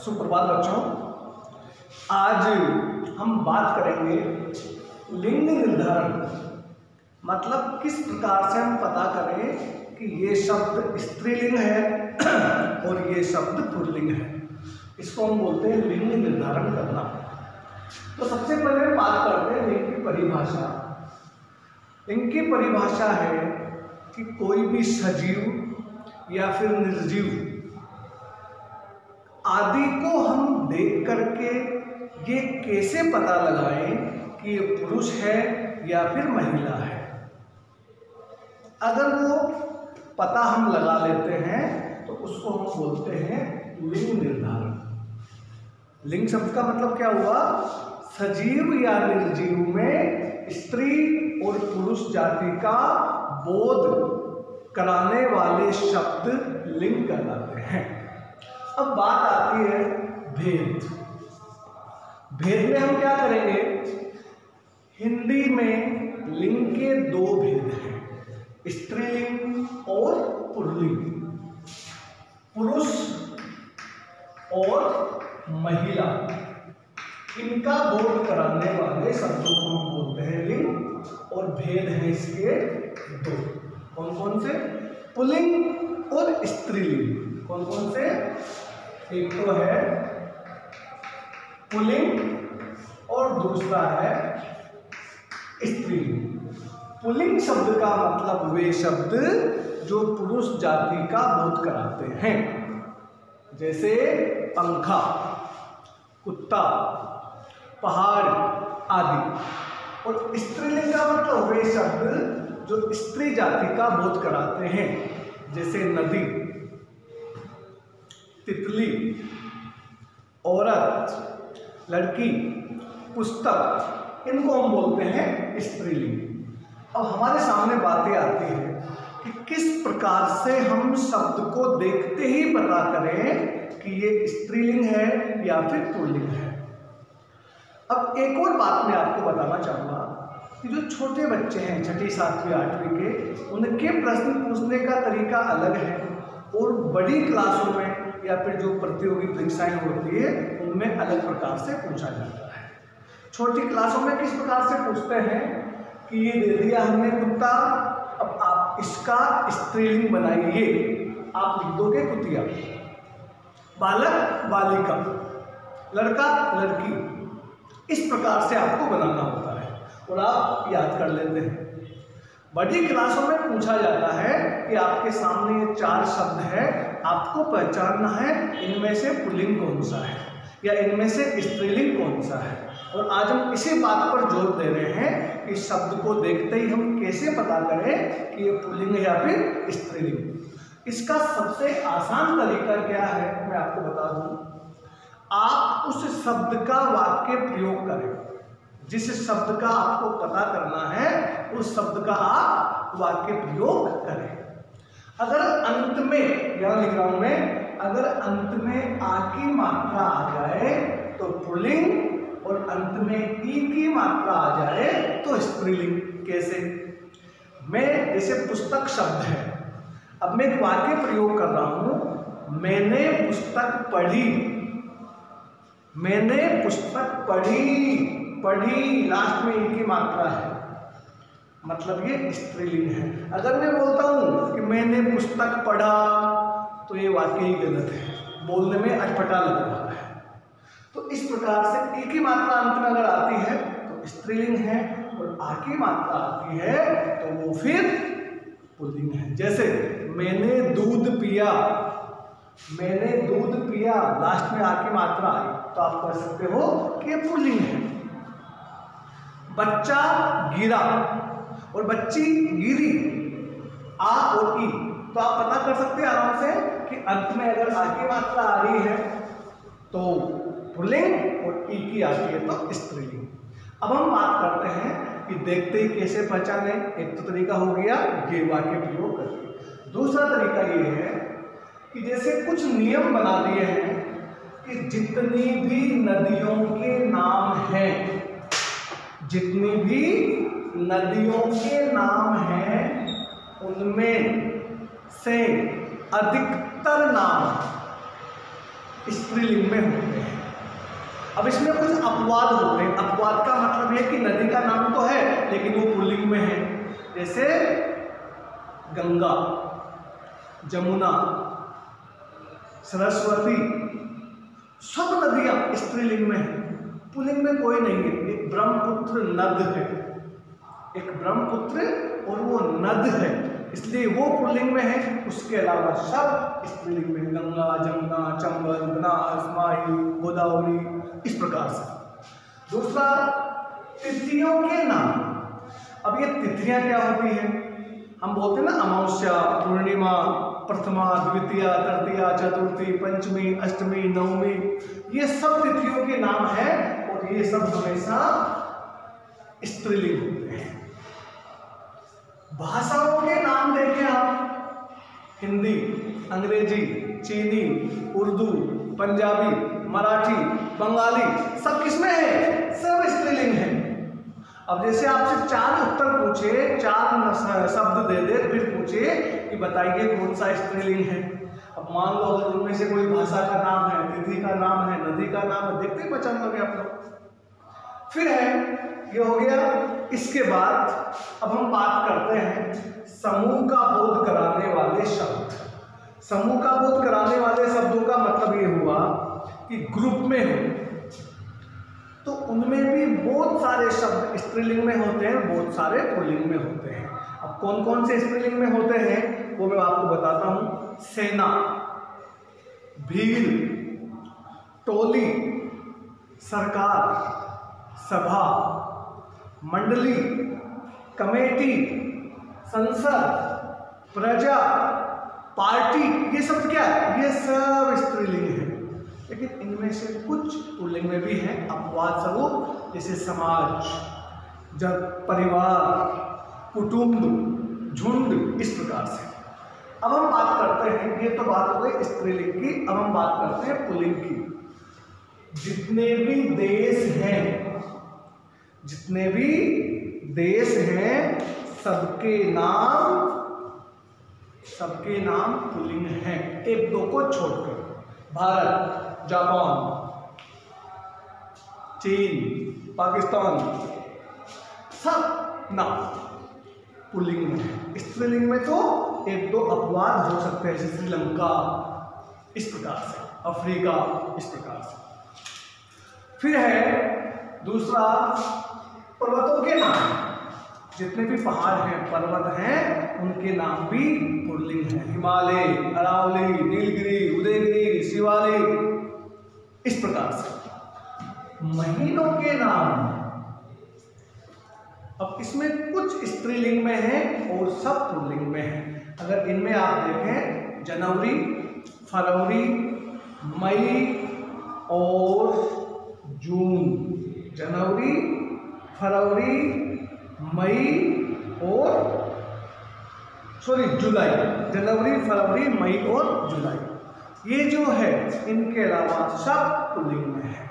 सुप्रभात बच्चों। आज हम बात करेंगे लिंग निर्धारण, मतलब किस प्रकार से हम पता करें कि ये शब्द स्त्रीलिंग है और ये शब्द पुल्लिंग है। इसको हम बोलते हैं लिंग निर्धारण करना। तो सबसे पहले बात करते हैं लिंग की परिभाषा। लिंग की परिभाषा है कि कोई भी सजीव या फिर निर्जीव आदि को हम देख करके ये कैसे पता लगाएं कि ये पुरुष है या फिर महिला है। अगर वो पता हम लगा लेते हैं तो उसको हम बोलते हैं लिंग निर्धारण। लिंग शब्द का मतलब क्या हुआ? सजीव या निर्जीव में स्त्री और पुरुष जाति का बोध कराने वाले शब्द लिंग कहलाते हैं। अब बात आती है भेद। भेद में हम क्या करेंगे? हिंदी में लिंग के दो भेद हैं, स्त्रीलिंग और पुल्लिंग। पुरुष और महिला, इनका बोध कराने वाले शब्दों को हम बोलते हैं लिंग। और भेद हैं इसके दो। कौन कौन से? पुल्लिंग और स्त्रीलिंग। कौन कौन से? एक तो है पुल्लिंग और दूसरा है स्त्रीलिंग। पुल्लिंग शब्द का मतलब वे शब्द जो पुरुष जाति का बोध कराते हैं, जैसे पंखा, कुत्ता, पहाड़ आदि। और स्त्रीलिंग का मतलब वे शब्द जो स्त्री जाति का बोध कराते हैं, जैसे नदी, तितली, औरत, लड़की, पुस्तक, इनको हम बोलते हैं स्त्रीलिंग। अब हमारे सामने बातें आती हैं कि किस प्रकार से हम शब्द को देखते ही पता करें कि ये स्त्रीलिंग है या फिर पुल्लिंग है। अब एक और बात मैं आपको बताना चाहूँगा कि जो छोटे बच्चे हैं 6ठी 7वीं 8वीं के, उनके प्रश्न पूछने का तरीका अलग है और बड़ी क्लासों में या फिर जो प्रतियोगी परीक्षाएं होती है उनमें अलग प्रकार से पूछा जाता है। छोटी क्लासों में किस प्रकार से पूछते हैं कि ये दे दिया हमने कुत्ता, अब आप इसका स्त्रीलिंग बनाइए। आप लिख दोगे कुतिया, बालक बालिका, लड़का लड़की, इस प्रकार से आपको बनाना होता है और आप याद कर लेते हैं। बड़ी क्लासों में पूछा जाता है कि आपके सामने ये 4 शब्द है, आपको पहचानना है इनमें से पुल्लिंग कौन सा है या इनमें से स्त्रीलिंग कौन सा है। और आज हम इसी बात पर जोर दे रहे हैं कि शब्द को देखते ही हम कैसे पता करें कि ये पुल्लिंग है या फिर स्त्रीलिंग। इसका सबसे आसान तरीका क्या है, मैं आपको बता दूं। आप उस शब्द का वाक्य प्रयोग करें। जिस शब्द का आपको पता करना है उस शब्द का आप वाक्य प्रयोग करें। अगर अंत में, यहाँ लिख रहा हूं मैं, अगर अंत में आ की मात्रा आ जाए तो पुल्लिंग और अंत में ई की मात्रा आ जाए तो स्त्रीलिंग। कैसे? मैं, जैसे पुस्तक शब्द है, अब मैं एक वाक्य प्रयोग कर रहा हूं, मैंने पुस्तक पढ़ी। मैंने पुस्तक पढ़ी, पढ़ी लास्ट में ई की मात्रा है, मतलब ये स्त्रीलिंग है। अगर मैं बोलता हूं कि मैंने पुस्तक पढ़ा तो ये वाक्य ही गलत है, बोलने में अटपटा लग रहा है। तो इस प्रकार से ई की मात्रा अंत में अगर आती है तो स्त्रीलिंग है और आ की मात्रा आती है तो वो फिर पुल्लिंग है। जैसे मैंने दूध पिया, मैंने दूध पिया, लास्ट में आ की मात्रा आई तो आप कह सकते हो कि ये पुल्लिंग है। बच्चा गिरा और बच्ची गिरी, आ और ई, तो आप पता कर सकते हैं आराम से कि अंत में अगर आ की मात्रा आ रही है तो पुल्लिंग और ई की आती है तो स्त्रीलिंग। अब हम बात करते हैं कि देखते ही कैसे पहचाने। एक तो तरीका हो गया ये वाक्य प्रयोग करके। दूसरा तरीका ये है कि जैसे कुछ नियम बना दिए हैं कि जितनी भी नदियों के नाम हैं, जितनी भी नदियों के नाम हैं उनमें से अधिकतर नाम स्त्रीलिंग में होते हैं। अब इसमें कुछ अपवाद होते हैं। अपवाद का मतलब है कि नदी का नाम तो है लेकिन वो पुल्लिंग में है, जैसे गंगा, जमुना, सरस्वती, सब नदियां स्त्रीलिंग में है, पुल्लिंग में कोई नहीं है। एक ब्रह्मपुत्र नद है, एक ब्रह्मपुत्र और वो नद है, इसलिए वो पुल्लिंग में है। उसके अलावा सब स्त्रीलिंग में, गंगा, जमुना, चंबल, बनास, माही, गोदावरी, इस प्रकार से। दूसरा, तिथियों के नाम। अब ये तिथियां क्या होती हैं? हम बोलते हैं ना, अमावस्या, पूर्णिमा, प्रथमा, द्वितीया, तृतीया, चतुर्थी, पंचमी, अष्टमी, नवमी, ये सब तिथियों के नाम है और ये सब हमेशा स्त्रीलिंग होते हैं। भाषाओं के नाम देखें आप, हिंदी, अंग्रेजी, चीनी, उर्दू, पंजाबी, मराठी, बंगाली, सब किसमें है? सब स्त्रीलिंग है। अब जैसे आपसे 4 उत्तर पूछे, 4 शब्द दे दे, फिर पूछे कि बताइए कौन सा स्त्रीलिंग है। अब मान लो अगर उनमें से कोई भाषा का नाम है, तिथि का नाम है, नदी का नाम है, देखते ही पहचान लोगे आप लोग। फिर है, ये हो गया। इसके बाद अब हम बात करते हैं समूह का बोध कराने वाले शब्द। समूह का बोध कराने वाले शब्दों का मतलब ये हुआ कि ग्रुप में हो तो उनमें भी बहुत सारे शब्द स्त्रीलिंग में होते हैं, बहुत सारे पुल्लिंग में होते हैं। अब कौन कौन से स्त्रीलिंग में होते हैं वो मैं आपको बताता हूं। सेना, भीड़, टोली, सरकार, सभा, मंडली, कमेटी, संसद, प्रजा, पार्टी, ये सब क्या है? ये सब स्त्रीलिंग है। लेकिन इनमें से कुछ पुल्लिंग में भी हैं अपवाद स्वरूप, जैसे समाज, जब परिवार, कुटुंब, झुंड, इस प्रकार से। अब हम बात करते हैं, ये तो बात हो गई स्त्रीलिंग की, अब हम बात करते हैं पुल्लिंग की। जितने भी देश हैं, जितने भी देश हैं, सबके नाम पुल्लिंग हैं, 1-2 को छोड़कर। भारत, जापान, चीन, पाकिस्तान, सब नाम पुल्लिंग में है। स्त्रीलिंग में तो 1-2 अपवाद हो सकते हैं, जैसे श्रीलंका, इस प्रकार से, अफ्रीका, इस प्रकार से। फिर है दूसरा, पर्वतों के नाम। जितने भी पहाड़ हैं, पर्वत हैं, उनके नाम भी पुल्लिंग है। हिमालय, अरावली, नीलगिरी, उदयगिरी, शिवालिक, इस प्रकार से। महीनों के नाम, अब इसमें कुछ स्त्रीलिंग में है और सब पुल्लिंग में है। अगर इनमें आप देखें, जनवरी, फरवरी, मई और जून, जनवरी, फरवरी, मई और जुलाई, जनवरी, फरवरी, मई और जुलाई, ये जो है, इनके अलावा सब पुल्लिंग में है।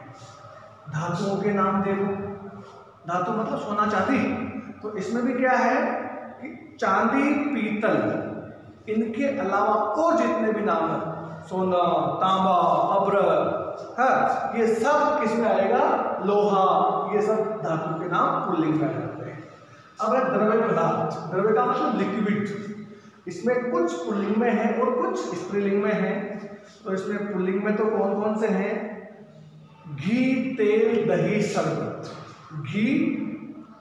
धातुओं के नाम देखो, धातु मतलब सोना चांदी, तो इसमें भी क्या है कि चांदी, पीतल, इनके अलावा और जितने भी नाम है, सोना, तांबा, अब्र, है, ये सब किसमें आएगा? लोहा, ये सब धातु के नाम पुल्लिंग में आते हैं। अब है द्रव्य पदार्थ। द्रव्य का मतलब लिक्विड, इसमें कुछ पुल्लिंग में है और कुछ स्त्रीलिंग में है। तो इसमें पुल्लिंग में तो कौन कौन से हैं? घी, तेल, दही, शरबत। घी,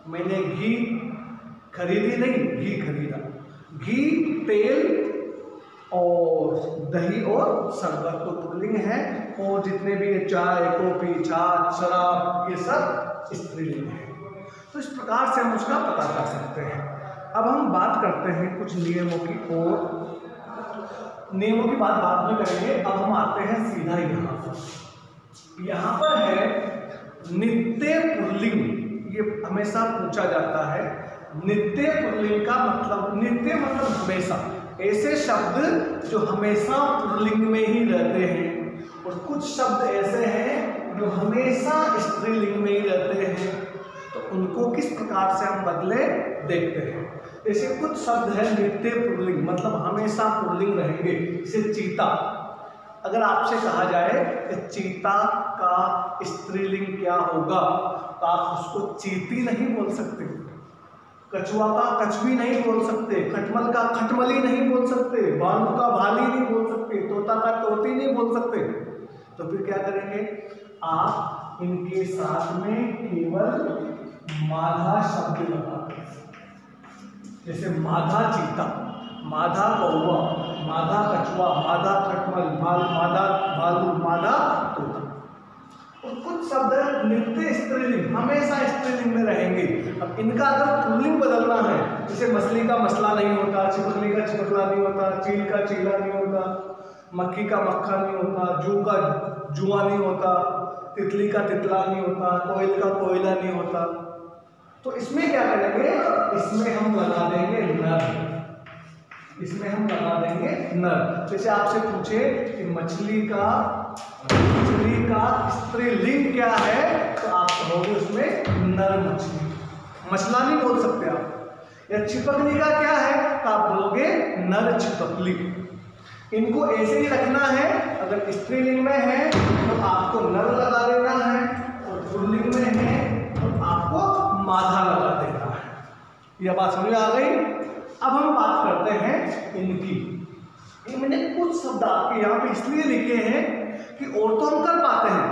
मैंने घी खरीदी नहीं, घी खरीदा। घी, तेल और दही और शरबत तो पुल्लिंग है, और जितने भी चाय, कॉफी, छाछ, शराब, ये सब स्त्रीलिंग है। तो इस प्रकार से हम उसका पता कर सकते हैं। अब हम बात करते हैं कुछ नियमों की, और नियमों की बात बाद में करेंगे। अब हम आते हैं सीधा यहाँ पर है नित्य पुल्लिंग। ये हमेशा पूछा जाता है। नित्य पुल्लिंग का मतलब, नित्य मतलब हमेशा, ऐसे शब्द जो हमेशा पुल्लिंग में ही रहते हैं, और कुछ शब्द ऐसे हैं जो हमेशा स्त्रीलिंग में ही रहते हैं। तो उनको किस प्रकार से हम बदले देखते हैं। जैसे कुछ शब्द है नित्य पुल्लिंग, मतलब हमेशा पुल्लिंग रहेंगे, जैसे चीता। अगर आपसे कहा जाए कि चीता का स्त्रीलिंग क्या होगा, तो आप उसको चीती नहीं बोल सकते, कछुआ का कछुई नहीं बोल सकते, खटमल का खटमली नहीं बोल सकते, भालू का भाली नहीं बोल सकते, तोता का तोती नहीं बोल सकते। तो फिर क्या करेंगे, आप इनके साथ में केवल माधा शब्द लगाते हैं। जैसे माधा चीता, माधा कौवा, माधा कछुआ, माधा खटमल, माधा भालू, माधा तोता। और कुछ शब्द नित्य स्त्रीलिंग, हमेशा स्त्रीलिंग में रहेंगे। अब इनका अगर पुल्लिंग बदलना है, जैसे मछली का मसला नहीं होता, छिपकली का छिपकला नहीं होता, चील का चीला नहीं होता, मक्खी का मक्खा नहीं होता, जू का जुआ नहीं होता, तितली का तितला नहीं होता, कोयल का कोयला नहीं होता, तो इसमें क्या करेंगे, इसमें हम लगा देंगे नर, इसमें हम लगा देंगे नर। जैसे आपसे पूछे कि मछली का स्त्रीलिंग क्या है, तो आप कहोगे उसमें नर मछली, मछला नहीं बोल सकते आप। या छिपकली का क्या है, तो आप बोलोगे नर छिपकली। इनको ऐसे ही रखना है, अगर स्त्रीलिंग में है तो आपको नर लगा देना है, और पुल्लिंग में है तो आपको माधा लगा देना है। यह बात समझ में आ गई। अब हम बात करते हैं इनकी। मैंने कुछ शब्द आपके यहाँ पे इसलिए लिखे हैं कि और तो हम कर पाते हैं,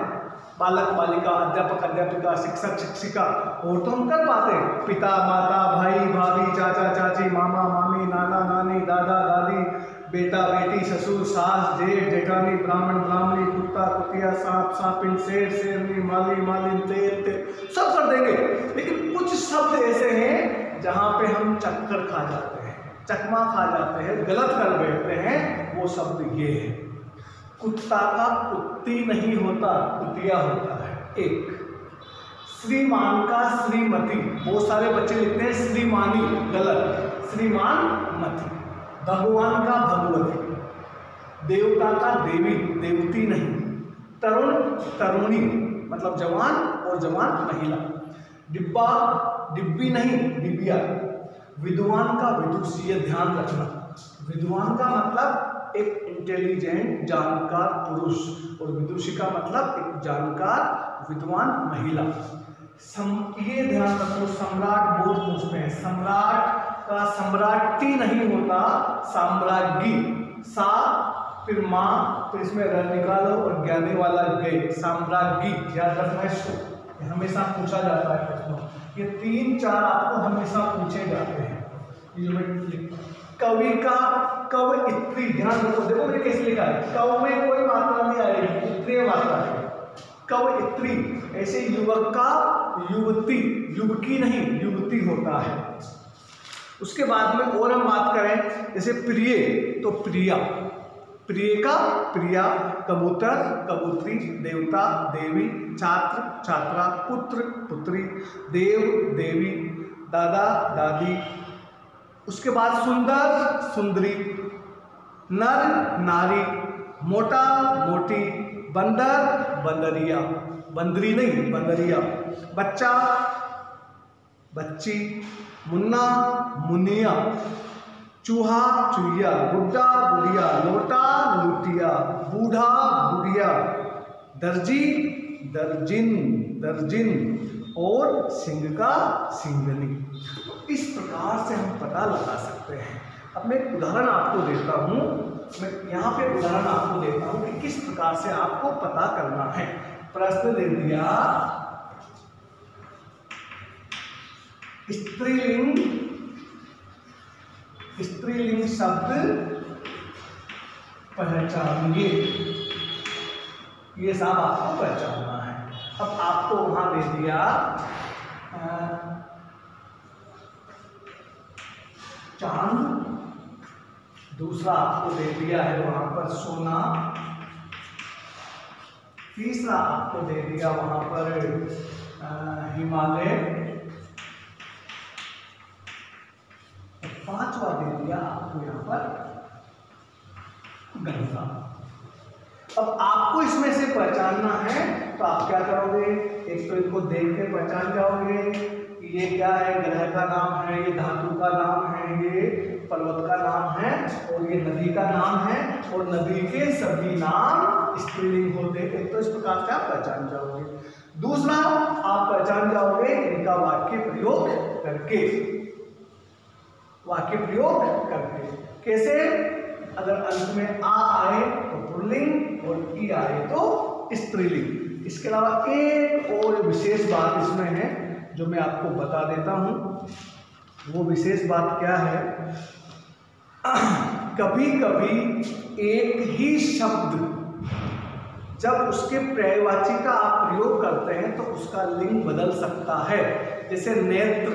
बालक बालिका, अध्यापक अध्यापिका, शिक्षक शिक्षिका, और तो हम कर पाते हैं, पिता माता, भाई भाभी, चाचा चाची, मामा मामी, नाना नानी, दादा दादी, बेटा बेटी, ससुर सास, जेठ जेठानी, ब्राह्मण ब्राह्मणी, कुत्ता कुतिया, सांप सांपिन, शेर शेरनी, माली मालिन, तेल तेल, सब कर देंगे। लेकिन कुछ शब्द ऐसे हैं जहाँ पे हम चक्कर खा जाते हैं, चकमा खा जाते हैं, गलत कर बैठते हैं। वो शब्द ये है, कुत्ता का कुत्ती नहीं होता, कुतिया होता है। एक श्रीमान का श्रीमती, बहुत सारे बच्चे लिखते हैं श्रीमानी, गलत, श्रीमान मती। भगवान का भगवती, देवता का देवी, देवती नहीं। तरुण तरुणी, मतलब जवान और जवान महिला। डिब्बा डिब्बी नहीं, डिबिया। विद्वान का विदुषी, ये ध्यान रखना, विद्वान का मतलब एक इंटेलिजेंट जानकार पुरुष, और विदुषी का मतलब एक जानकार विद्वान महिला। ये ध्यान रखो, सम्राट बहुत पूछते हैं, सम्राट का सम्राटी नहीं होता, साम्राज्ञी। सा फिर माँ, फिर इसमें र निकालो और ज्ञानी वाला गए, साम्राज्ञी। याद रखना इसको, हमेशा पूछा जाता है प्रश्नों। ये 3-4 आपको हमेशा पूछे जाते हैं। कवि का कवयित्री, ध्यान रखो, देखो मैंने कैसे लिखा है, कव में कोई मात्रा नहीं आएगी, इतनी मात्रा है, कवयित्री। ऐसे युवक का युवती, युवकी नहीं, युवती होता है। उसके बाद में और हम बात करें, जैसे प्रिय, तो प्रिया, प्रिय का प्रिया, कबूतर कबूतरी, देवता देवी, छात्र छात्रा, पुत्र पुत्री, देव देवी, दादा दादी। उसके बाद सुंदर सुंदरी, नर नारी, मोटा मोटी, बंदर बंदरिया, बंदरी नहीं बंदरिया, बच्चा बच्ची, मुन्ना मुनिया, चूहा चुहिया, बुड्ढा बुढ़िया, लोटा लुटिया, बूढ़ा बुढ़िया, दर्जी दर्जिन दर्जिन, और सिंह का सिंगनी। तो इस प्रकार से हम पता लगा सकते हैं। अब मैं एक उदाहरण आपको देता हूँ, मैं यहाँ पे उदाहरण आपको देता हूँ कि किस प्रकार से आपको पता करना है। प्रश्न दे दिया, स्त्रीलिंग, स्त्रीलिंग शब्द पहचानिए, ये सब आपको पहचानना है। अब आपको वहां दे दिया चांद, दूसरा आपको दे दिया है वहां पर सोना, तीसरा आपको दे दिया वहां पर हिमालय, पांचवा दे दिया आपको यहाँ पर गंगा। अब आपको इसमें से पहचानना है तो आप क्या करोगे, एक तो इनको देख के पहचान जाओगे, ये क्या है, ग्रह का नाम है, ये धातु का नाम है, ये पर्वत का नाम है, और ये नदी का नाम है, और नदी के सभी नाम स्त्रीलिंग होते हैं। एक तो इस प्रकार से आप पहचान जाओगे। दूसरा, आप पहचान जाओगे इनका वाक्य प्रयोग करके। वाक्य प्रयोग करके कैसे? अगर अंत में आ आए तो पुल्लिंग और ई आए तो स्त्रीलिंग। इसके अलावा एक और विशेष बात इसमें है जो मैं आपको बता देता हूं। वो विशेष बात क्या है? कभी कभी एक ही शब्द जब उसके पर्यायवाची का आप प्रयोग करते हैं तो उसका लिंग बदल सकता है। जैसे नेत्र,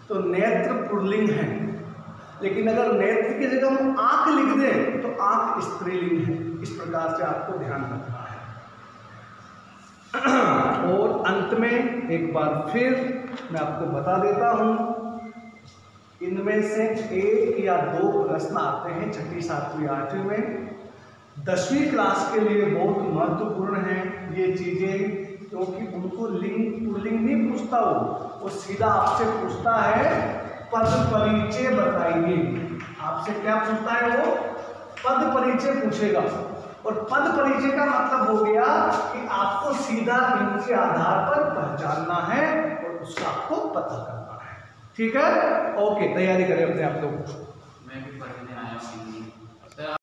तो नेत्र पुल्लिंग है, लेकिन अगर नेत्र की जगह हम आंख लिख दें तो आंख स्त्रीलिंग है। इस प्रकार से आपको ध्यान रखना है। और अंत में एक बार फिर मैं आपको बता देता हूं, इनमें से एक या दो प्रश्न आते हैं छठी, सातवीं, आठवीं में। 10वीं क्लास के लिए बहुत महत्वपूर्ण है ये चीजें, क्योंकि उनको लिंग पुल्लिंग नहीं पूछता, वो सीधा आपसे पूछता है पद परिचय बताइए। आपसे क्या पूछता है? वो पद परिचय पूछेगा। और पद परिचय का मतलब हो गया कि आपको सीधा इनके आधार पर पहचानना है और उसका आपको पता करना है। ठीक है, ओके, तैयारी करें अपने आप लोग।